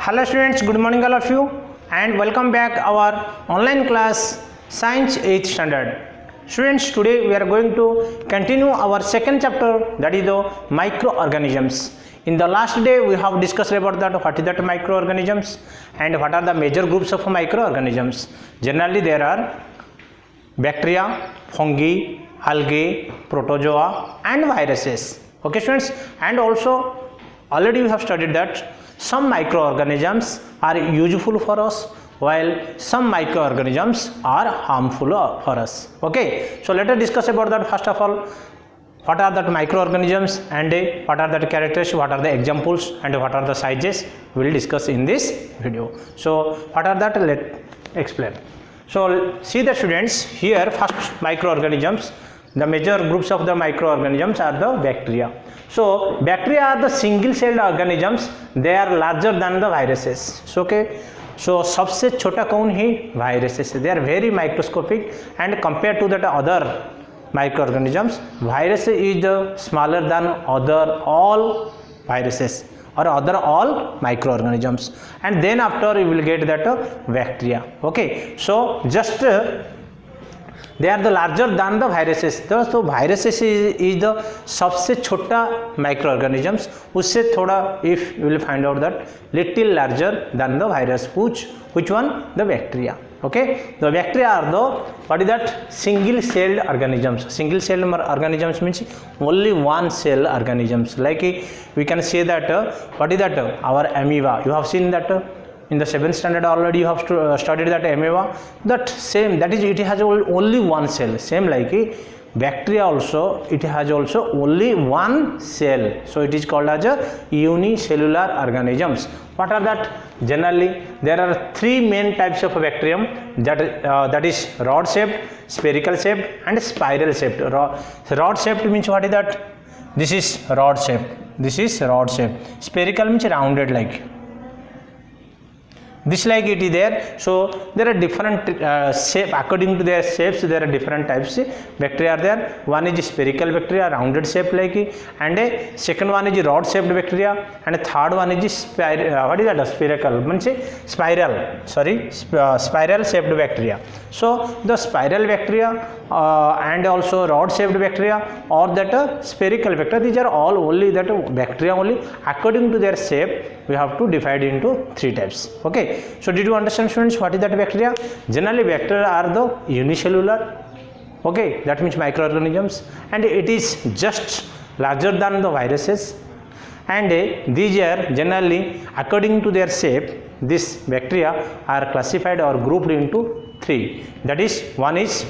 Hello students, good morning all of you and welcome back our online class Science 8th standard. Students, today we are going to continue our second chapter, that is the microorganisms. In the last day we have discussed about that what is that microorganisms and what are the major groups of microorganisms. Generally there are bacteria, fungi, algae, protozoa and viruses. Okay students, and also already we have studied that some microorganisms are useful for us while some microorganisms are harmful for us. Okay, so let us discuss about that. First of all, what are that microorganisms and what are the characteristics, what are the examples and what are the sizes, we will discuss in this video. So what are that, let explain. So see the students, here first microorganisms, the major groups of the microorganisms are the bacteria. So bacteria are the single celled organisms, they are larger than the viruses. So okay, so सबसे छोटा कौन है, viruses, they are very microscopic and compared to that other microorganisms, virus is the smaller than other all viruses or other all microorganisms, and then after you will get that bacteria. Okay, so just they are the larger than the viruses. तो viruses is the सबसे छोटा microorganisms, उससे थोड़ा if you will find out that little larger than the virus. Which one? The bacteria. Okay, the bacteria are the what is that single celled organisms. Single celled organisms means only one cell organisms. Like we can say that what is that our amoeba. You have seen that in the 7th standard already you have studied that amoeba. That same, that is, it has only one cell. Same like bacteria also, it has also only one cell. So it is called as a unicellular organisms. What are that? Generally there are three main types of bacterium, that is rod shaped, spherical shaped and spiral shaped. Rod shaped means what is that? This is rod shaped. This is rod shaped. Spherical means rounded like. This like it is there. So there are different shape, according to their shapes there are different types bacteria are there. One is spherical bacteria, rounded shape like, and a second one is rod shaped bacteria, and a third one is what is that, spherical means spiral, sorry, spiral shaped bacteria. So the spiral bacteria and also rod shaped bacteria or that spherical bacteria, these are all only that bacteria only. According to their shape we have to divide into three types. Okay, so did you understand students what is that bacteria? Generally bacteria are the unicellular, okay, that means microorganisms, and it is just larger than the viruses, and these are generally according to their shape, these bacteria are classified or grouped into three. That is, one is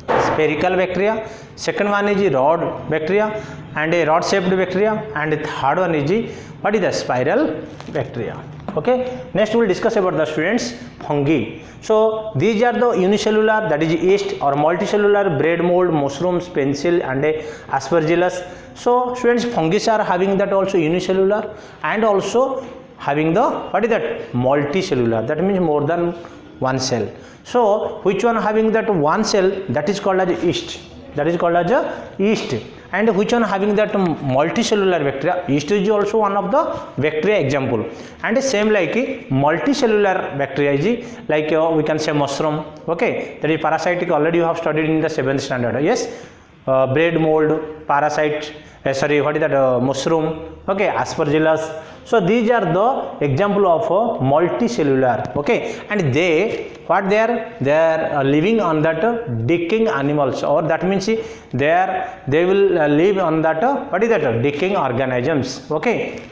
spherical bacteria, second one is rod bacteria and a rod shaped bacteria, and the third one is what is the spiral bacteria. Okay, next we will discuss about the students fungi. So these are the unicellular, that is yeast, or multicellular bread mold, mushrooms, pencil and aspergillus. So students, fungi are having that also unicellular and also having the what is that multicellular, that means more than one cell. So which one having that one cell, that is called as yeast, that is called as a yeast, and which one having that multicellular bacteria, yeast is also one of the bacteria example, and same like multicellular bacteria is like we can say mushroom. Okay, that is parasitic, already you have studied in the 7th standard. Yes, bread mold, parasite, sorry, what is that mushroom, okay, aspergillus. So these are the example of multicellular. Okay, and they what they are living on that decaying animals, or that means they will live on that what is that decaying organisms. Okay,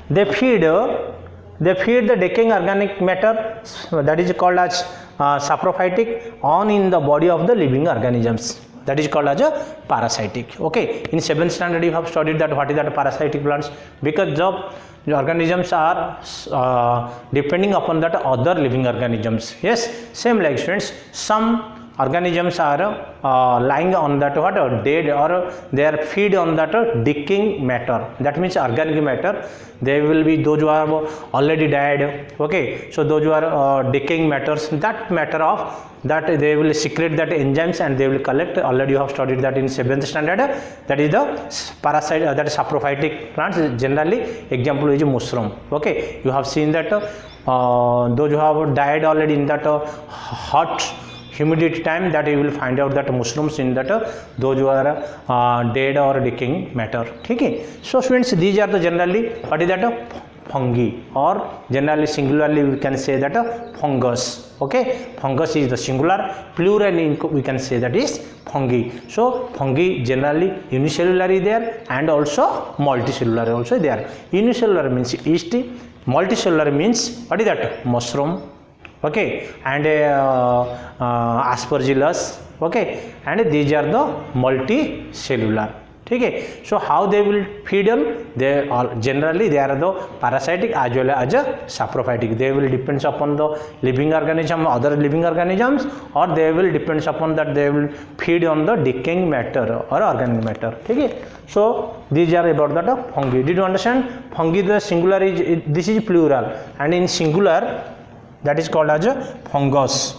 they feed the decaying organic matter, that is called as saprophytic, on in the body of the living organisms, that is called as a parasitic. Okay, in 7th standard you have studied that what is that parasitic plants, because the organisms are depending upon that other living organisms. Yes, same like students, some organisms are lying on that what dead, or they are feed on that decaying matter. That means organic matter. They will be those who are already died. Okay, so those who are decaying matters, that matter of that they will secrete that enzymes and they will collect. Already you have studied that in 7th standard. That is the parasite, that is saprophytic plants. Generally example is mushroom. Okay, you have seen that those who have died already in that hot humidity time, that you will find out that mushrooms in that those who are dead or decaying matter. Okay, so students, these are the generally what is that fungi, or generally singularly we can say that fungus. Okay, fungus is the singular, plural we can say that is fungi. So fungi generally unicellular is there and also multicellular also there. Unicellular means yeast, multicellular means what is that mushroom. Okay, and aspergillus. Okay, and these are the multicellular. Okay, so how they will feed on? They are generally they are the parasitic as well as saprophytic. They will depends upon the living organism, other living organisms, or they will depends upon that they will feed on the decaying matter or organic matter. Okay, so these are about that fungi. Did you understand? Fungi, the singular is this is plural, and in singular that is called as a fungus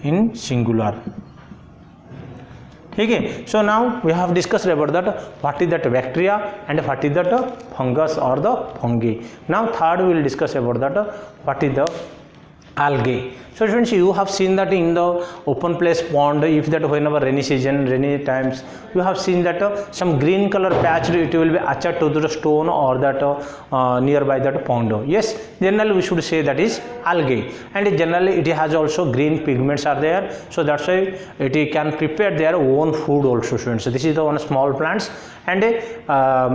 in singular. Okay, so now we have discussed about that what is that bacteria and what is that fungus or the fungi. Now third we will discuss about that what is the algae. So students, you have seen that in the open place pond, if that whenever rainy season, rainy times, you have seen that some green color patch, it will be attached to the stone or that nearby that pond. Yes, generally we should say that is algae, and generally it has also green pigments are there, so that's why it can prepare their own food also, students. So this is the one small plants, and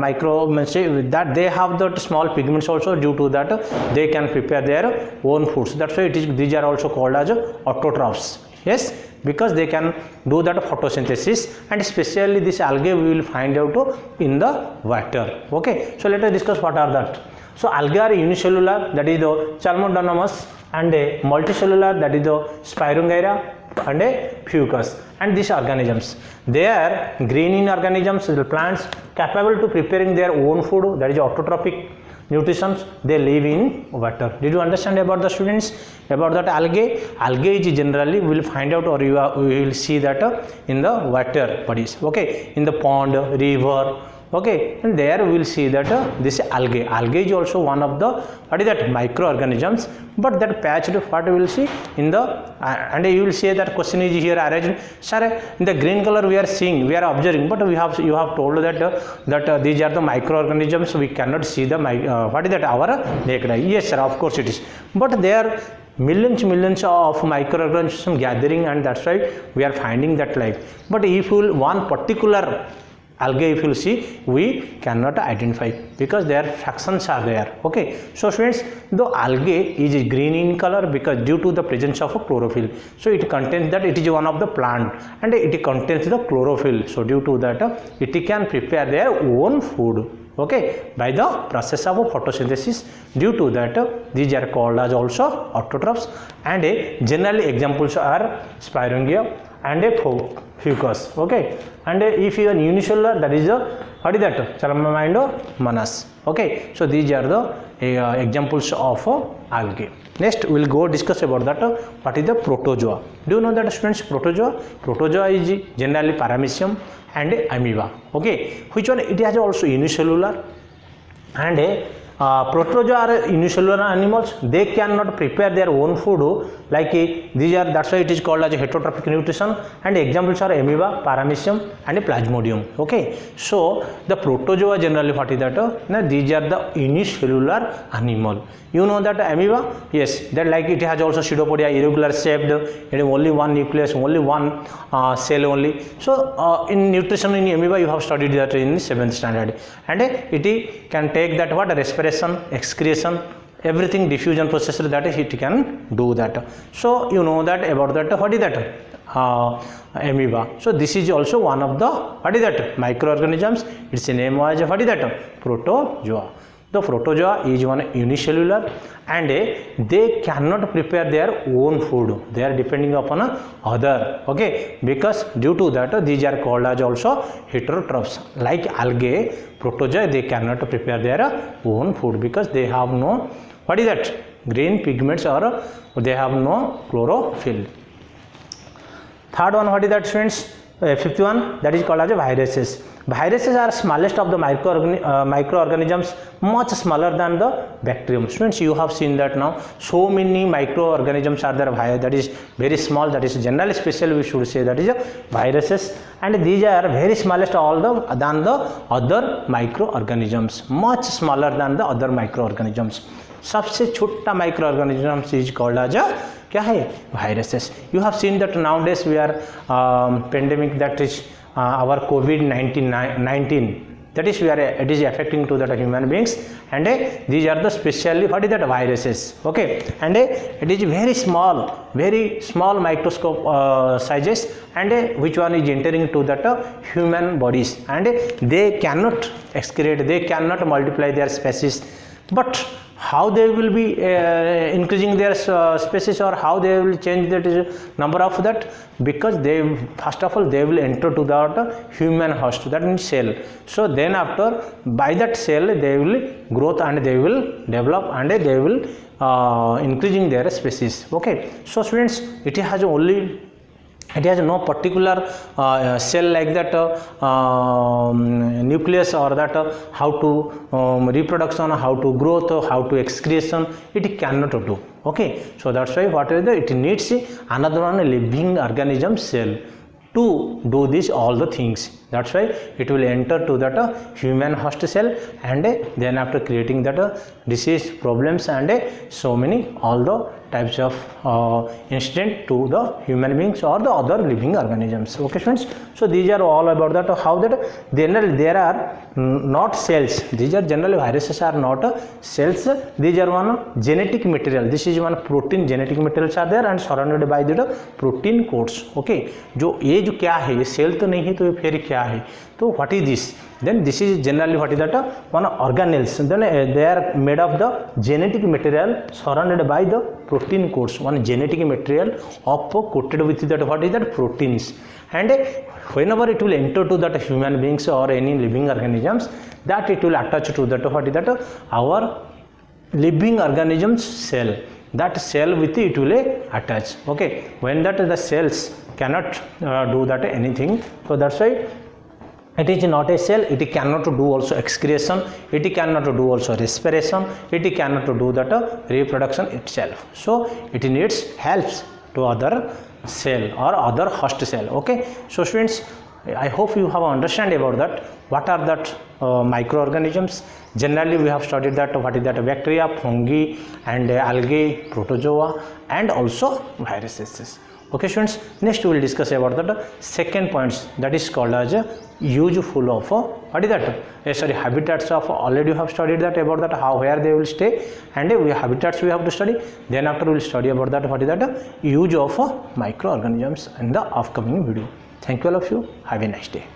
micro means that they have that small pigments also, due to that they can prepare their own foods. That's why it is, these are also called as autotrophs. Yes, because they can do that photosynthesis, and especially this algae we will find out in the water. Okay, so let us discuss what are that. So algae are unicellular, that is the Chalmodonous, and a multicellular, that is the Spirongyra and a Fucus. And these organisms, they are green in organisms, the plants capable to preparing their own food, that is autotrophic nutrition. They live in water. Did you understand about the students about that algae? Algae is generally we will find out, or we will see that in the water bodies. Okay, in the pond, river. Okay, and there we will see that this algae. Algae is also one of the what is that microorganisms, but that patched what we will see in the and you will see that question is here arranged. Sir, in the green color we are seeing, we are observing, but you have told that these are the microorganisms. We cannot see the what is that our naked eye. Yes, sir, of course it is, but there are millions of microorganisms gathering, and that's why we are finding that life. But if you one particular algae, if you see, we cannot identify because their fractions are there. Okay, so students, the algae is green in color because due to the presence of a chlorophyll. So it contains that, it is one of the plant and it contains the chlorophyll. So due to that it can prepare their own food. Okay, by the process of photosynthesis. Due to that these are called as also autotrophs, and generally examples are Spirongia and a Fucus. Okay, and if you are unicellular, that is the what is that Chlamydomonas. Okay, so these are the examples of algae. Next we will go discuss about that what is the protozoa. Do you know that, students? Protozoa is generally paramecium and amoeba. Okay, which one? It has also unicellular, and protozoa are unicellular animals. They cannot prepare their own food like these are, that's why it is called as heterotrophic nutrition, and examples are amoeba, paramecium and plasmodium. Okay, so the protozoa generally what is that? Now these are the unicellular animal. You know that amoeba? Yes, that like it has also pseudopodia, irregular shaped, it has only one nucleus, only one cell only. So in nutrition in amoeba you have studied that in 7th standard, and it can take that what respiration, excretion, everything, diffusion process, that is it can do that. So you know that about that what is that amoeba. So this is also one of the what is that microorganisms. Its name was what is that protozoa. The protozoa is one unicellular and they cannot prepare their own food. They are depending upon other. Okay, because due to that these are called as also heterotrophs. Like algae, protozoa, they cannot prepare their own food because they have no, what is that, green pigments, or they have no chlorophyll. Third one, what is that, students? Fifth one, that is called as viruses. Viruses are smallest of the microorganisms, much smaller than the bacterium. Students, you have seen that now. So many microorganisms are there, that is very small, that is generally special, we should say, that is viruses, and these are very smallest than the other microorganisms, much smaller than the other microorganisms. सबसे छोटा microorganisms is called as क्या है, viruses. You have seen that nowadays we are pandemic, that is our COVID-19, that is it is affecting to that human beings, and these are the specially, what is that, viruses. Okay, and it is very small microscope sizes, and which one is entering to that human bodies, and they cannot excrete, they cannot multiply their species. But how they will be increasing their species, or how they will change that number of that? Because they, first of all, they will enter to that human host, that means cell. So then after, by that cell they will growth and they will develop and they will increasing their species. Okay, so students, it has no particular cell like that nucleus, or that how to reproduction, how to growth, how to excretion, it cannot do. Okay, so that's why what is it needs another one living organism cell to do this all the things. That's why it will enter to that human host cell, and then after creating that disease problems and so many all the types of incident to the human beings or the other living organisms. Okay, friends, so these are all about that, how that there are not cells. These are generally, viruses are not cells. These are one genetic material. This is one protein, genetic materials are there and surrounded by the protein coats. Okay, ये जो क्या है, ये cell तो नहीं है, तो फिर क्या है, तो what is this? Then this is generally, what is that, one organelles. Then they are made of the genetic material surrounded by the protein coats, one genetic material of coated with that, what is that, proteins. And whenever it will enter to that human beings or any living organisms, that it will attach to that, what is that, our living organisms cell. That cell with it will attach. Okay, when that the cells cannot do that anything, so that's why it is not a cell. It cannot do also excretion, it cannot do also respiration, it cannot do that reproduction itself. So it needs helps to other cell or other host cell. Okay, so students, I hope you have understand about that. What are that microorganisms? Generally we have studied that, what is that, bacteria, fungi and algae, protozoa and also viruses. Okay, students, next we will discuss about that second points, that is called as useful of what is that, habitats of. Already you have studied that about that, how, where they will stay, and habitats we have to study. Then after we will study about that, what is that, use of microorganisms in the upcoming video. Thank you all of you. Have a nice day.